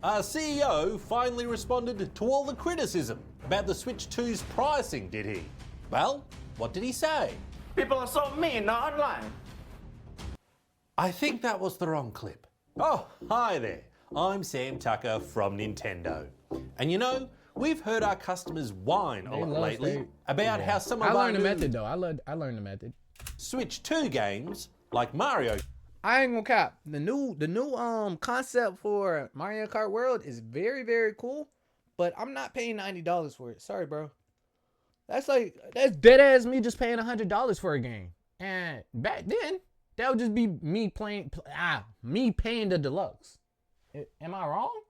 our CEO finally responded to all the criticism about the Switch 2's pricing, did he? Well, what did he say? People are so mean online. I think that was the wrong clip. Oh, hi there. I'm Sam Tucker from Nintendo. And you know, we've heard our customers whine a lot lately about how some of our new I learned the method. Switch 2 games, like Mario. I ain't gonna cap. The new concept for Mario Kart World is very, very cool, but I'm not paying $90 for it. Sorry, bro. That's dead ass me just paying $100 for a game. And back then, that would just be me paying the deluxe. Am I wrong?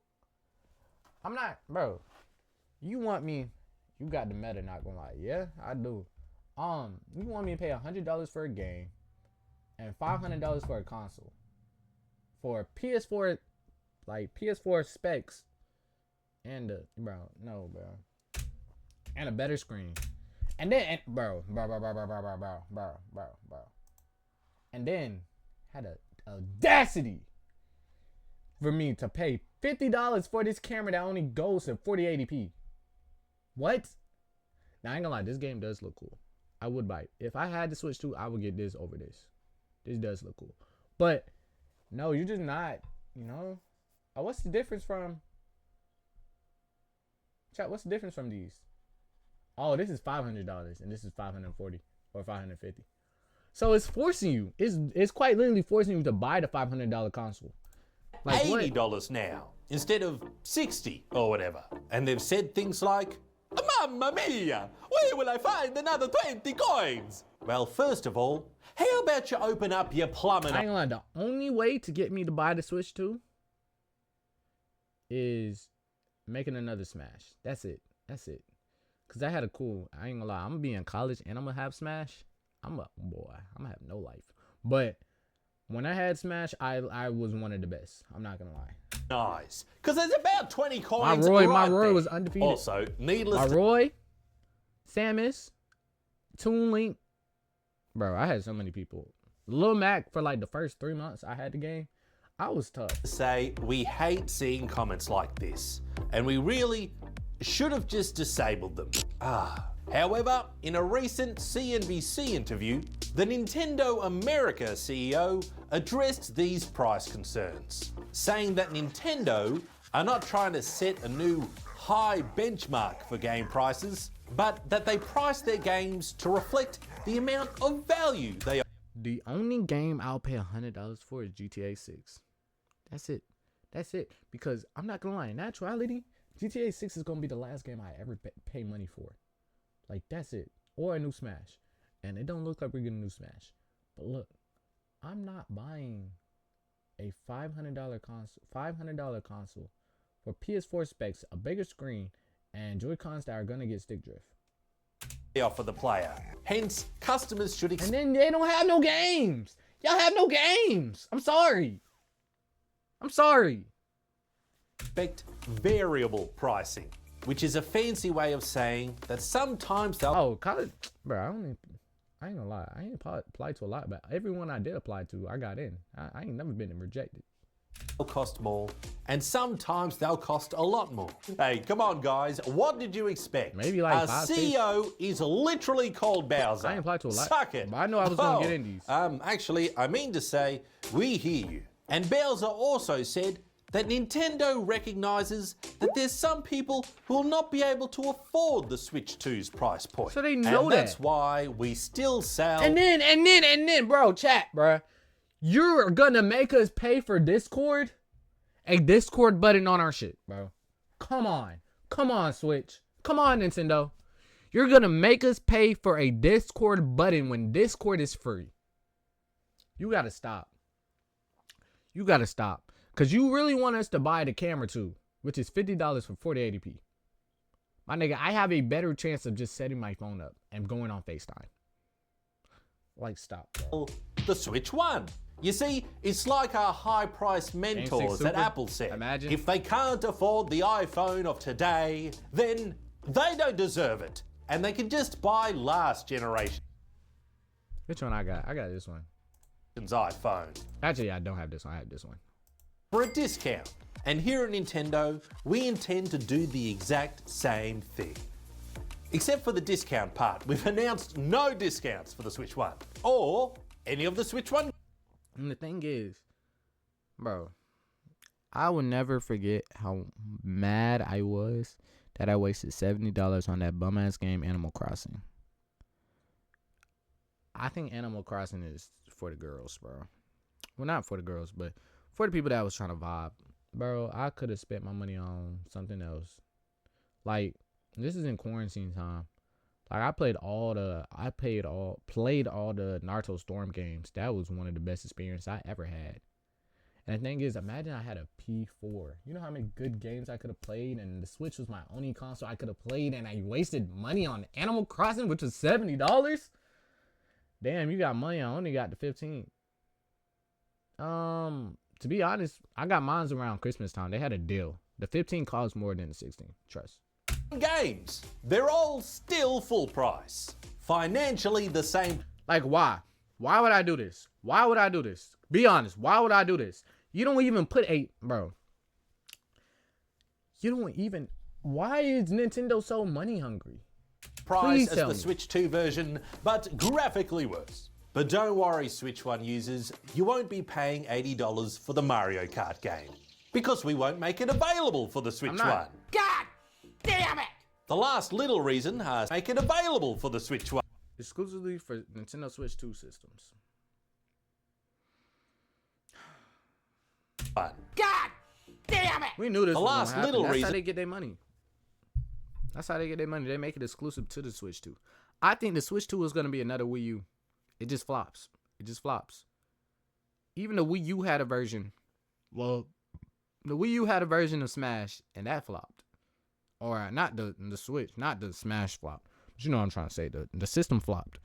I'm not, bro. You want me? You got the meta, not gonna lie. Yeah, I do. You want me to pay $100 for a game and $500 for a console for PS4, like PS4 specs, and no, and a better screen, and then bro, and then had a audacity for me to pay $50 for this camera that only goes to 4080p. What? Now I ain't gonna lie, this game does look cool. I would buy it. If I had to switch to, I would get this over this. This does look cool. But no, you're just not, you know. What's the difference from chat? What's the difference from these? Oh, this is $500 and this is $540 or $550. So it's forcing you. It's quite literally forcing you to buy the $500 console. Like $80 now instead of $60 or whatever. And they've said things like, Mamma mia, where will I find another 20 coins? Well, first of all, how about you open up your plumbing? I ain't gonna lie, the only way to get me to buy the Switch 2 is making another Smash. That's it. Cause I had a cool, I ain't gonna lie, I'm gonna be in college and I'm gonna have Smash. I'm gonna have no life. But when I had Smash, I was one of the best. I'm not gonna lie. Nice. Because there's about 20 coins. My Roy was undefeated. Also, needless my Roy, Samus, Toon Link. Bro, I had so many people. Lil Mac, for like the first 3 months I had the game, I was tough. To say, we hate seeing comments like this. And we really should have just disabled them. However, in a recent CNBC interview, the Nintendo America CEO addressed these price concerns, saying that Nintendo are not trying to set a new high benchmark for game prices, but that they price their games to reflect the amount of value they are. The only game I'll pay $100 for is GTA 6. That's it. Because I'm not gonna lie, in actuality, GTA 6 is gonna be the last game I ever pay money for. Like, that's it. Or a new Smash. And it don't look like we're getting a new Smash. But look, I'm not buying a $500 console for PS4 specs, a bigger screen, and Joy-Cons that are gonna get stick drift. For the player. Hence, customers should expect. And then they don't have no games. Y'all have no games. I'm sorry. Expect variable pricing, which is a fancy way of saying that sometimes they'll. College, bro. I ain't gonna lie. I ain't applied to a lot, but everyone I did apply to, I got in. I ain't never been rejected. They'll cost more, and sometimes they'll cost a lot more. Hey, come on, guys. What did you expect? Maybe like our CEO is literally called Bowser. I ain't applied to a lot. Suck it. But I know I was gonna get in these. Actually, I mean to say, we hear you. And Bowser also said that Nintendo recognizes that there's some people who will not be able to afford the Switch 2's price point. So they know and that. That's why we still sell. And then, bro, chat, bro. You're gonna make us pay for Discord? A Discord button on our shit, bro. Come on, Switch. Come on, Nintendo. You're gonna make us pay for a Discord button when Discord is free. You gotta stop. Because you really want us to buy the camera too, which is $50 for 4080p. My nigga, I have a better chance of just setting my phone up and going on FaceTime. Like, stop, bro. The Switch 1. You see, it's like our high-priced mentors at Apple said. Imagine. If they can't afford the iPhone of today, then they don't deserve it. And they can just buy last generation. Which one I got? I got this one. iPhone. Actually, I don't have this one. I have this one. For a discount. And here at Nintendo, we intend to do the exact same thing. Except for the discount part, we've announced no discounts for the Switch 1 or any of the Switch 1. And the thing is, bro, I will never forget how mad I was that I wasted $70 on that bum ass game Animal Crossing. I think Animal Crossing is for the girls, bro. Well, not for the girls, but for the people that was trying to vibe. Bro, I could have spent my money on something else. Like, this is in quarantine time. Like, I played all the Naruto Storm games. That was one of the best experiences I ever had. And the thing is, imagine I had a P4. You know how many good games I could have played, and the Switch was my only console I could have played, and I wasted money on Animal Crossing, which was $70. Damn, you got money. I only got the 15. To be honest, I got mines around Christmas time. They had a deal. The 15 cost more than the 16. Trust. Games. They're all still full price. Financially the same. Like, why? Why would I do this? Why would I do this? Be honest. Why would I do this? You don't even put bro. You don't even. Why is Nintendo so money hungry? Price as the Switch 2 version, but graphically worse. But don't worry, Switch 1 users, you won't be paying $80 for the Mario Kart game, because we won't make it available for the Switch 1. God damn it! The last little reason has make it available for the Switch 1. Exclusively for Nintendo Switch 2 systems. God damn it! We knew this The was last gonna happen. little That's reason. how they get their money. That's how they get their money. They make it exclusive to the Switch 2. I think the Switch 2 is going to be another Wii U. It just flops. It just flops. Even the Wii U had a version. Well, the Wii U had a version of Smash, and that flopped. Or not the Switch, not the Smash flop. But you know what I'm trying to say. The system flopped.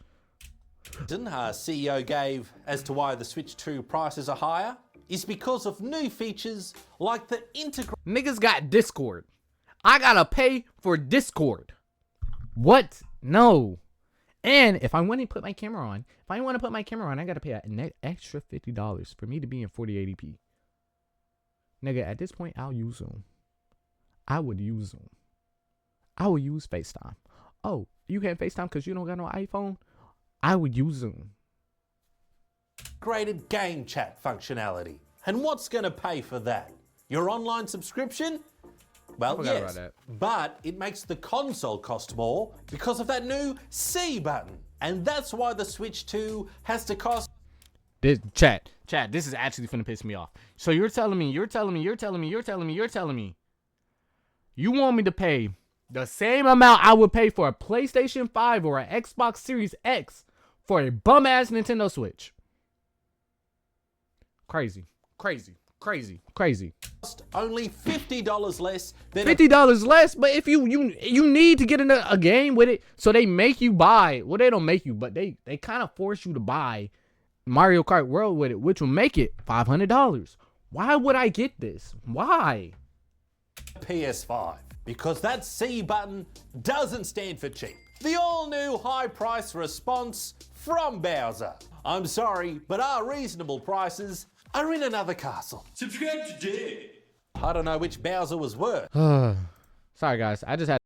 CEO gave as to why the Switch 2 prices are higher is because of new features like the Niggas got Discord. I gotta pay for Discord. What? No. And if I want to put my camera on, I gotta pay an extra $50 for me to be in 4080p. Nigga, at this point, I'll use Zoom. I would use Zoom. I would use FaceTime. Oh, you can't FaceTime because you don't got no iPhone? I would use Zoom. Upgraded game chat functionality. And what's going to pay for that? Your online subscription? Well, yes, but it makes the console cost more because of that new C button. And that's why the Switch 2 has to cost... Chat, this is actually finna piss me off. So you're telling me, you want me to pay the same amount I would pay for a PlayStation 5 or an Xbox Series X for a bum-ass Nintendo Switch? Crazy. Only $50 less than $50 less, but if you need to get in a game with it, so they make you buy. Well, they don't make you, but they kind of force you to buy Mario Kart World with it, which will make it $500. Why would I get this? Why? PS5, because that C button doesn't stand for cheap. The all-new high-price response from Bowser. I'm sorry, but our reasonable prices are in another castle. Subscribe today. I don't know which Bowser was worse. Sorry, guys. I just had